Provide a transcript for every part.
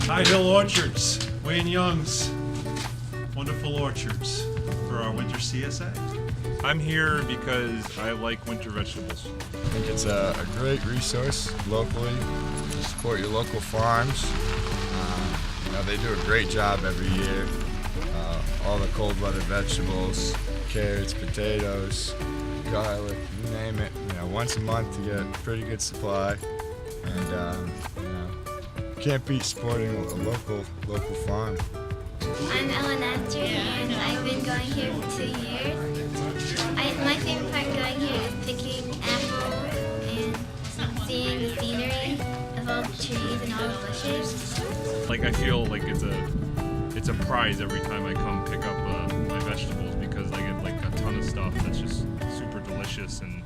High Hill Orchards, Wayne Young's wonderful orchards for our winter CSA. I'm here because I like winter vegetables. I think it's a great resource locally to support your local farms. They do a great job every year. All the cold-weather vegetables, carrots, potatoes, garlic, you name it. Once a month you get a pretty good supply, and can't beat supporting a local farm. I'm Ellen Astor, and I've been going here for 2 years. My favorite part going here is picking apples and seeing the scenery of all the trees and all the bushes. I feel like it's a prize every time I come pick up my vegetables, because I get a ton of stuff that's just super delicious, and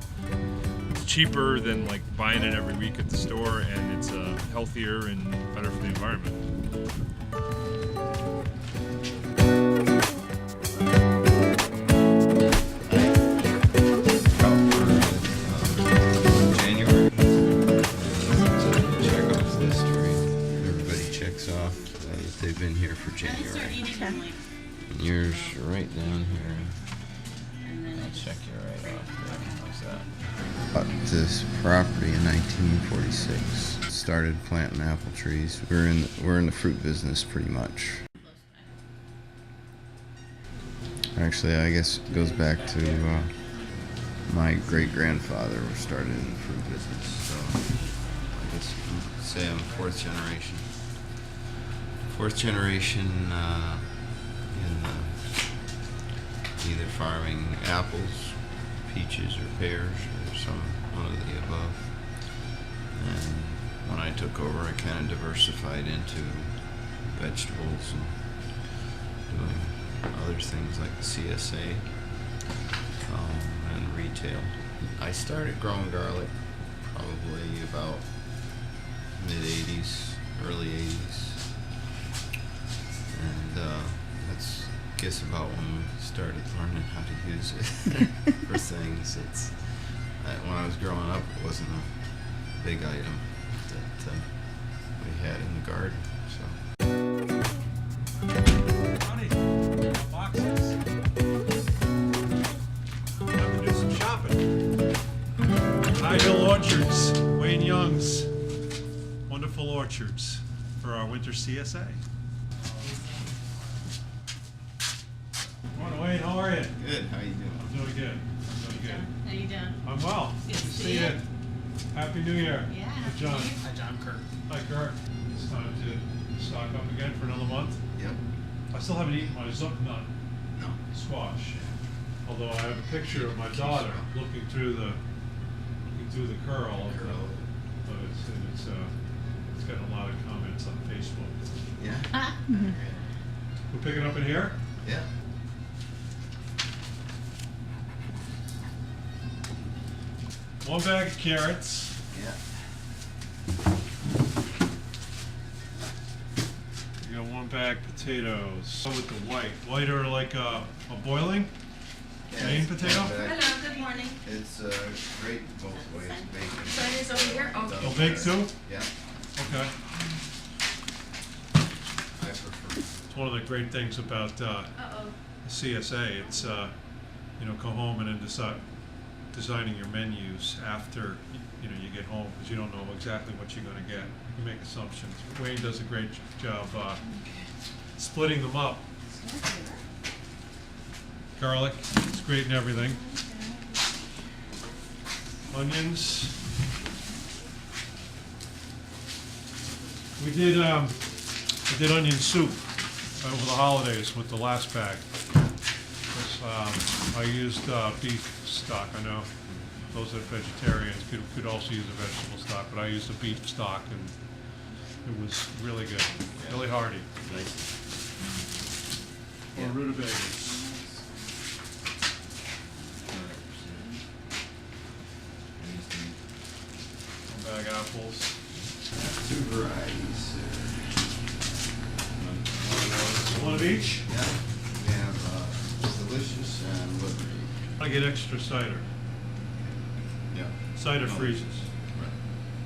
it's cheaper than buying it every week at the store, and it's healthier and better for the environment. January. Check off this tree. Everybody checks off that they've been here for January. And yours right down here. I'll check you right off there. How's that? Bought this property in 1946. Started planting apple trees. We're in the fruit business pretty much. Actually, I guess it goes back to my great-grandfather was started in the fruit business. So I guess you could say I'm fourth generation. Fourth generation in either farming apples, peaches, or pears, or one of the above. And when I took over, I kind of diversified into vegetables and doing other things like the CSA and retail. I started growing garlic probably about mid-'80s, early '80s. And that's, I guess, about when we started learning how to use it for things. When I was growing up, it wasn't a big item that we had in the garden. Honey, boxes. Time to do some shopping. High Hill Orchards, Wayne Young's wonderful orchards for our winter CSA. Morning, Wayne. How are you? Good. How you doing? I'm doing good. How you doing? I'm well. Good to see see you. you. Happy New Year. Yeah. Hi, John. Hi, John. Kurt. Hi, Kurt. It's time to stock up again for another month. Yep. I still haven't eaten my zup nut No. squash, although I have a picture of my daughter looking through the curl. But it's gotten a lot of comments on Facebook. Yeah. We're picking up in here. Yeah. One bag of carrots. Yeah. You got one bag potatoes. With the white are like a boiling. Plain potato? Hello, good morning. It's great both ways. Bacon. So it is over here? Okay. Oh, baked too? Yeah. Okay. I prefer. It's one of the great things about the CSA. It's go home and then designing your menus after you get home, because you don't know exactly what you're going to get. You make assumptions. Wayne does a great job splitting them up. Garlic, it's great in everything. Onions. We did onion soup over the holidays with the last bag. I used beef stock. I know those that are vegetarians could also use a vegetable stock, but I used a beef stock, and it was really good, really hearty. Nice. Or rutabagas. One bag apples. Two varieties. One of each. Yeah. We have Delicious and Liberty. I get extra cider. Yeah. Cider No. freezes. Right.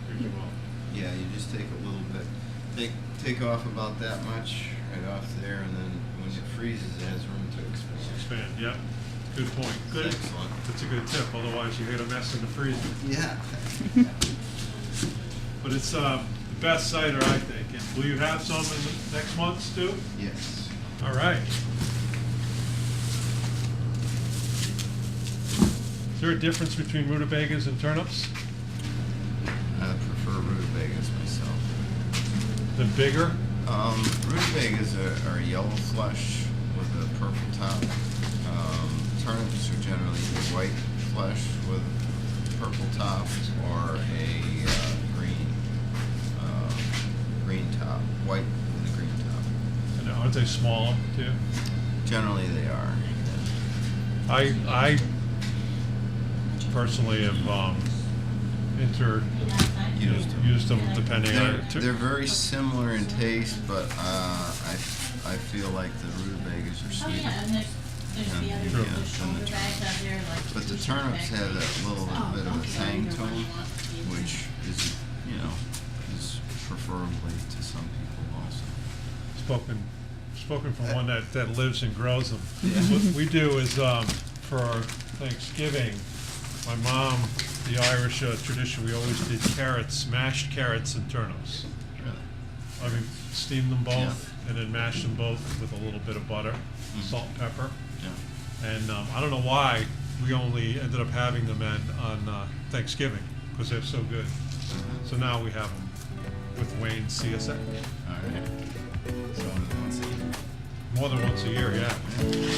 Pretty well. Yeah, you just take a little bit. take off about that much right off there, and then when it freezes, it has room to expand. Expand, yeah. Good point. Good. Excellent. That's a good tip, otherwise you hit a mess in the freezer. Yeah. But it's the best cider, I think. And will you have some in the next month, Stu? Yes. All right. Is there a difference between rutabagas and turnips? I prefer rutabagas myself. The bigger? Rutabagas are yellow flesh with a purple top. Turnips are generally white flesh with purple top or a green top, white with a green top. And aren't they smaller too? Generally they are. I personally have used them depending on. They're very similar in taste, but I feel like the rutabagas are Oh, sweeter. yeah, and there's the other, Sure. there's shoulder bags out there, like. But the turnips have that little bit of a tang to them, which is, is preferably to some people also. Spoken from one that lives and grows them. What we do is for our Thanksgiving, my mom, the Irish tradition, we always did carrots, mashed carrots and turnips. Really? I mean, steam them both Yeah. and then mash them both with a little bit of butter, salt, pepper. Yeah. And I don't know why we only ended up having them on Thanksgiving, because they're so good. So now we have them with Wayne CSA. All right. So once a year. More than once a year, yeah.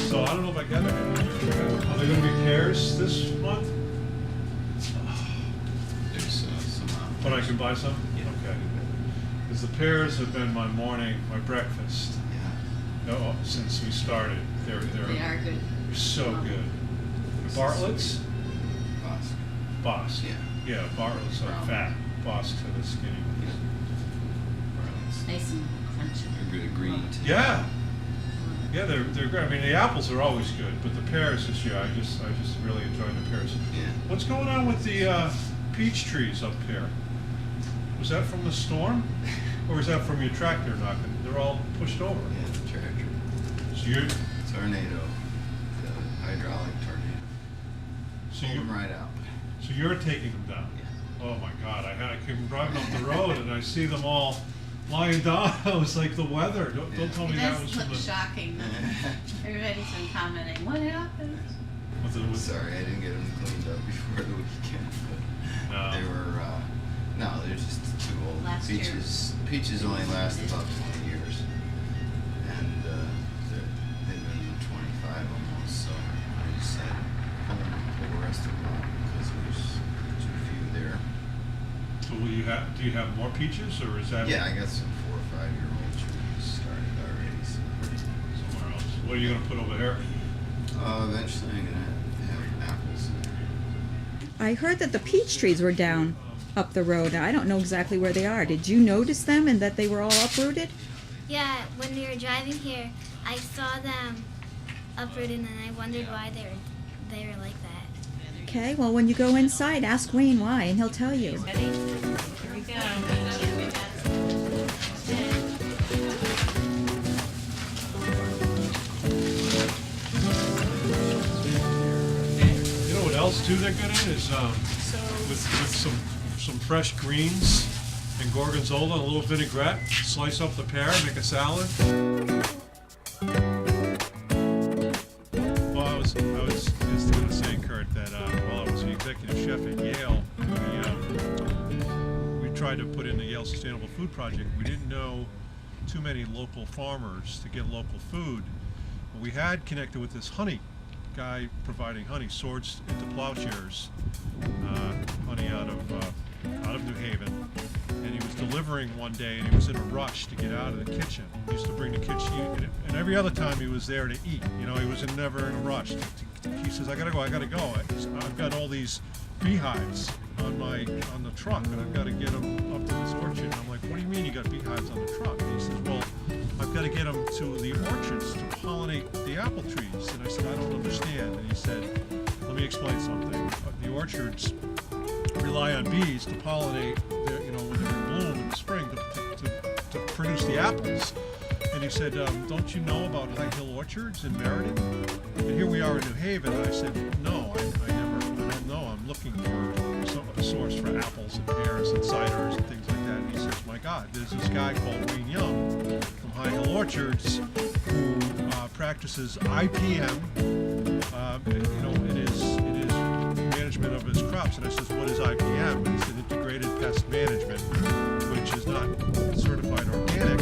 So I don't know if I got it. Are there gonna be pears this month? There's some. But I can buy some? Yeah. Okay. Because the pears have been my breakfast. Yeah. No, since we started. They are good. So good. The Bartlett's? Bosque. Boss. Yeah. Yeah, Bartlett's are Brown. fat. Boss to the skinny ones. Bartlett's. Nice and crunchy. They're good green too. Yeah. Yeah, they're great. I mean, the apples are always good, but the pears this year, I just really enjoyed the pears. Yeah. What's going on with the peach trees up here? Was that from the storm, or is that from your tractor knocking? They're all pushed over. Yeah, the tractor. So you're, Tornado. The hydraulic tornado. so Pulled them you, right out. so you're taking them down. Yeah. Oh my God! I came driving up the road and I see them all lying down. I was like, the weather. Don't tell me that was That's from the. shocking. Everybody's been commenting, what happened? Sorry, I didn't get them cleaned up before the weekend, but No. they were, no, they're just too old. Last year. Peaches only last about 20 years. And, they've been 25 almost, so I just said, pull the rest of them out because there's too few there. So do you have more peaches, or is that Yeah, I got some 4 or 5 year old trees started already, so. somewhere else? What are you gonna put over here? Eventually I'm gonna have apples. I heard that the peach trees were down up the road. I don't know exactly where they are. Did you notice them and that they were all uprooted? Yeah, when we were driving here, I saw them uprooted, and I wondered why they were like that. Okay, well, when you go inside, ask Wayne why, and he'll tell you. Ready? Here we go. You know what else too they're good in is with some fresh greens and gorgonzola, a little vinaigrette, slice up the pear, make a salad. Well, I was just going to say, Kurt, that while I was the executive chef at Yale, we tried to put in the Yale Sustainable Food Project. We didn't know too many local farmers to get local food. But we had connected with this honey guy providing honey, swords into plowshares, honey out of New Haven, and he was delivering one day, and he was in a rush to get out of the kitchen. He used to bring the kitchen, and every other time he was there to eat. You know, he was never in a rush. He says, "I gotta go. I've got all these beehives on the truck, and I've got to get them up to this orchard." And I'm like, "What do you mean you got beehives on the truck?" And he says, "Well, I've got to get them to the orchards to pollinate the apple trees." And I said, "I don't understand." And he said, "Let me explain something. The orchards rely on bees to pollinate, when they're in bloom in the spring, to produce the apples. And he said, don't you know about High Hill Orchards in Meriden? And here we are in New Haven. And I said, no, I don't know. I'm looking for a source for apples and pears and ciders and things like that. And he says, my God, there's this guy called Wayne Young from High Hill Orchards who practices IPM, in his management of his crops. And I says, what is IPM? And it's an integrated pest management, which is not certified organic,